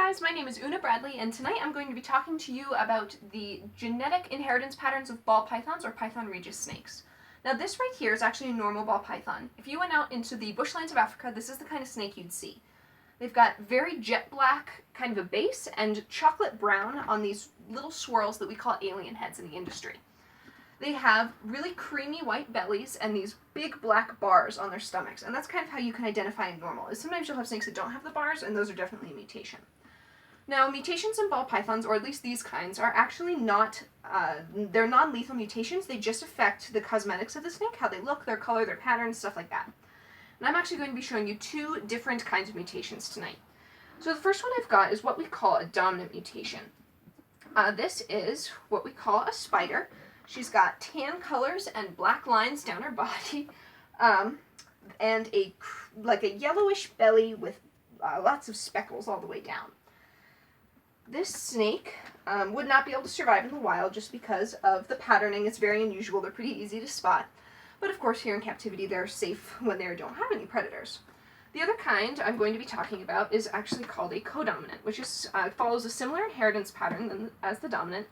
guys, my name is Una Bradley, and tonight I'm going to be talking to you about the genetic inheritance patterns of ball pythons or Python regis snakes. Now this right here is actually a normal ball python. If you went out into the bushlands of Africa, this is the kind of snake you'd see. They've got very jet black kind of a base and chocolate brown on these little swirls that we call alien heads in the industry. They have really creamy white bellies and these big black bars on their stomachs, and that's kind of how you can identify a normal. Is sometimes you'll have snakes that don't have the bars, and those are definitely a mutation. Now, mutations in ball pythons, or at least these kinds, are actually not, they're non-lethal mutations. They just affect the cosmetics of the snake, how they look, their color, their patterns, stuff like that. And I'm actually going to be showing you two different kinds of mutations tonight. So the first one I've got is what we call a dominant mutation. This is what we call a spider. She's got tan colors and black lines down her body, and a yellowish belly with lots of speckles all the way down. This snake would not be able to survive in the wild just because of the patterning. It's very unusual. They're pretty easy to spot. But of course, here in captivity, they're safe when they don't have any predators. The other kind I'm going to be talking about is actually called a codominant, which is follows a similar inheritance pattern as the dominant.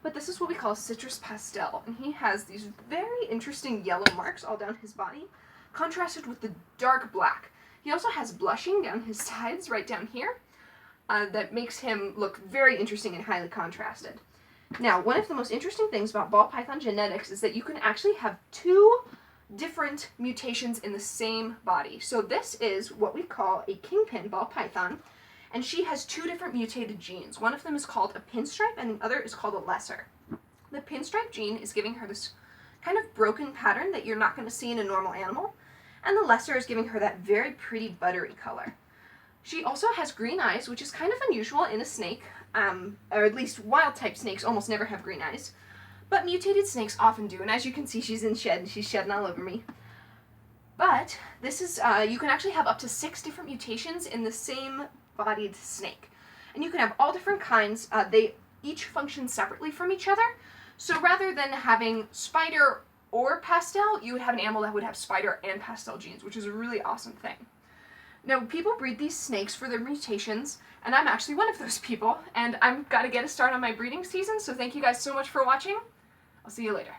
But this is what we call citrus pastel, and he has these very interesting yellow marks all down his body, contrasted with the dark black. He also has blushing down his sides, right down here, that makes him look very interesting and highly contrasted. Now, one of the most interesting things about ball python genetics is that you can actually have two different mutations in the same body. So this is what we call a kingpin ball python, and she has two different mutated genes. One of them is called a pinstripe, and the other is called a lesser. The pinstripe gene is giving her this kind of broken pattern that you're not going to see in a normal animal, and the lesser is giving her that very pretty buttery color. She also has green eyes, which is kind of unusual in a snake, or at least wild-type snakes almost never have green eyes, but mutated snakes often do, and as you can see, she's in shed, and she's shedding all over me. But this is, you can actually have up to 6 different mutations in the same bodied snake. And you can have all different kinds. They each function separately from each other. So rather than having spider or pastel, you would have an animal that would have spider and pastel genes, which is a really awesome thing. Now, people breed these snakes for their mutations, and I'm actually one of those people, and I've got to get a start on my breeding season, so thank you guys so much for watching. I'll see you later.